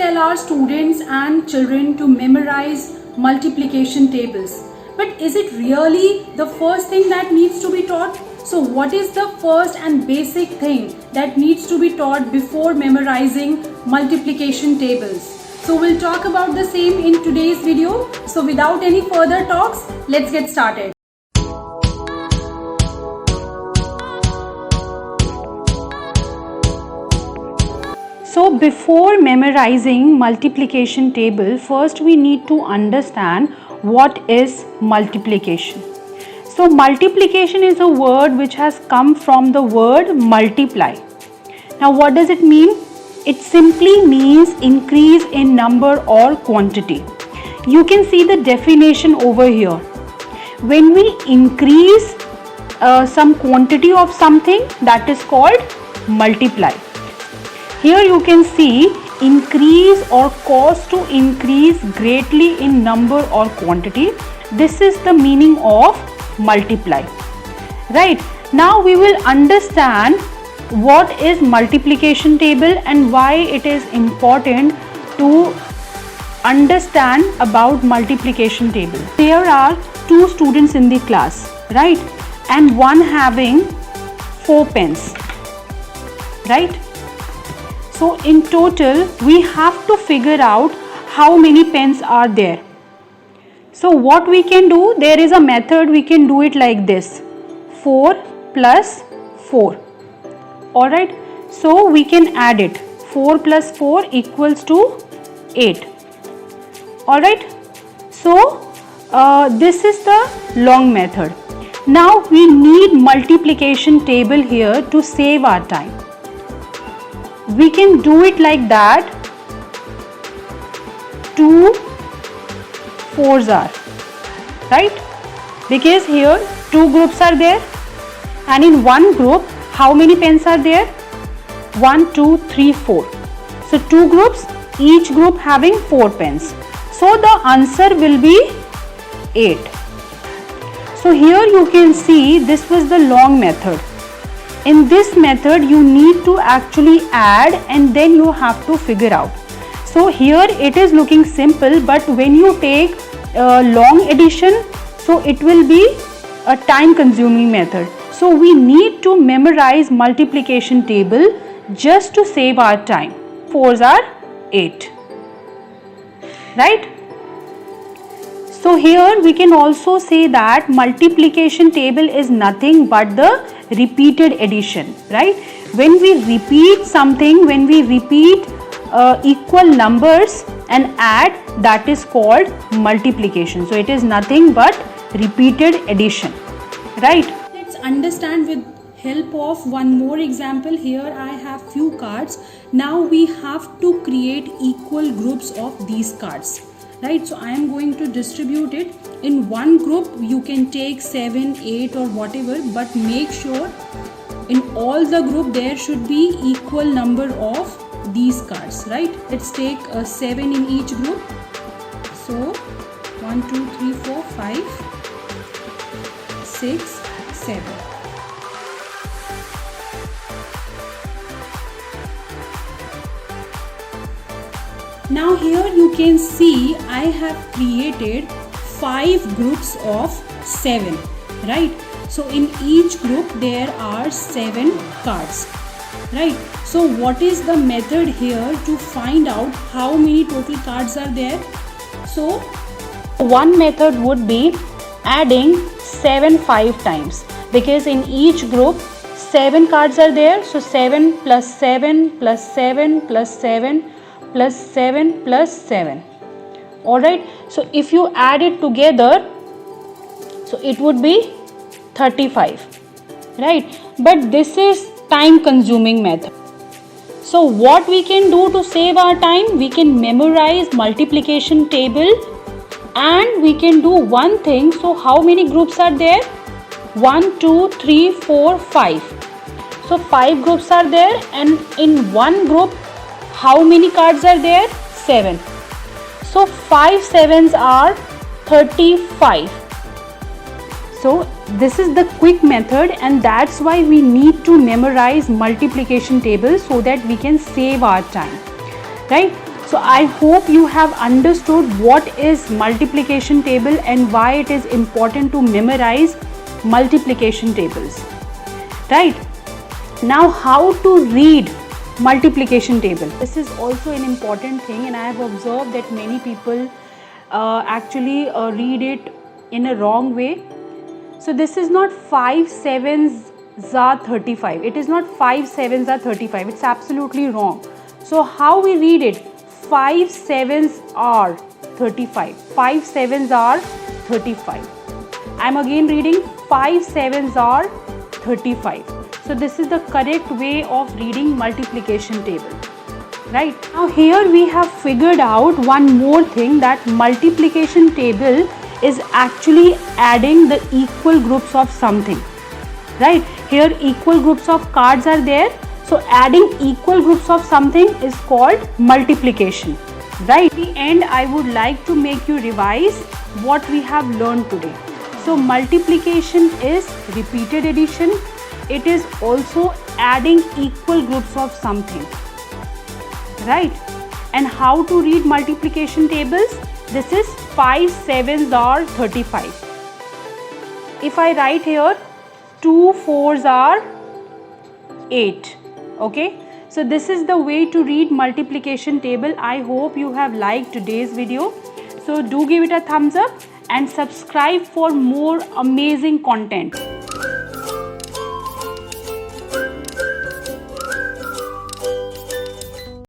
tell our students and children to memorize multiplication tables. But is it really the first thing that needs to be taught? So what is the first and basic thing that needs to be taught before memorizing multiplication tables? So we'll talk about the same in today's video. So without any further talks, let's get started. So before memorizing multiplication table, first we need to understand what is multiplication. So multiplication is a word which has come from the word multiply. Now what does it mean? It simply means increase in number or quantity. You can see the definition over here. When we increase some quantity of something, that is called multiply. Here you can see increase or cause to increase greatly in number or quantity. This is the meaning of multiply. Right. Now we will understand what is multiplication table and why it is important to understand about multiplication table. There are two students in the class, right? And one having 4 pens, right? So in total we have to figure out how many pens are there. So what we can do, there is a method, we can do it like this: 4 plus 4. Alright, so we can add it. 4 plus 4 equals to 8. Alright, so this is the long method. Now we need multiplication table here to save our time. We can do it like that. 2 4s are, right? Because here 2 groups are there, and in one group how many pens are there? 1 2 3 4. So 2 groups, each group having 4 pens. So the answer will be 8. So here you can see this was the long method. In this method you need to actually add and then you have to figure out. So here it is looking simple, but when you take long addition, so it will be a time consuming method. So we need to memorize multiplication table just to save our time. 4s are 8, right? So here we can also say that multiplication table is nothing but the repeated addition, right? When we repeat something, when we repeat equal numbers and add, that is called multiplication. So it is nothing but repeated addition, right? Let's understand with help of one more example. Here I have few cards. Now we have to create equal groups of these cards, right? So I am going to distribute it. In one group you can take 7, 8 or whatever, but make sure in all the group there should be equal number of these cards, right? Let's take 7 in each group. So 1 2 3 4 5 6 7. Now here you can see I have created 5 groups of 7, right? So in each group there are 7 cards, right? So what is the method here to find out how many total cards are there? So one method would be adding 7 5 times, because in each group 7 cards are there. So 7 plus 7 plus 7 plus 7 plus 7 plus 7. Alright, so if you add it together, so it would be 35, right? But this is time consuming method. So what we can do to save our time, we can memorize multiplication table and we can do one thing. So how many groups are there? 1 2 3 4 5. So 5 groups are there, and in one group how many cards are there? 7. So 5 7s are 35. So this is the quick method, and that's why we need to memorize multiplication table so that we can save our time, right? So I hope you have understood what is multiplication table and why it is important to memorize multiplication tables. Right? Now how to read multiplication table. This is also an important thing, and I have observed that many people actually read it in a wrong way. So this is not 5 7s are 35. It is not 5 7s are 35. It's absolutely wrong. So how we read it? 5 7s are 35. 5 7s are 35. I'm again reading 5 7s are 35. So this is the correct way of reading multiplication table. Right? Now here we have figured out one more thing, that multiplication table is actually adding the equal groups of something. Right? Here equal groups of cards are there. So adding equal groups of something is called multiplication. Right? At the end, I would like to make you revise what we have learned today. So multiplication is repeated addition. It is also adding equal groups of something. Right? And how to read multiplication tables? This is 5 7s are 35. If I write here 2 4s are 8. Okay, so this is the way to read multiplication table. I hope you have liked today's video. So do give it a thumbs up and subscribe for more amazing content.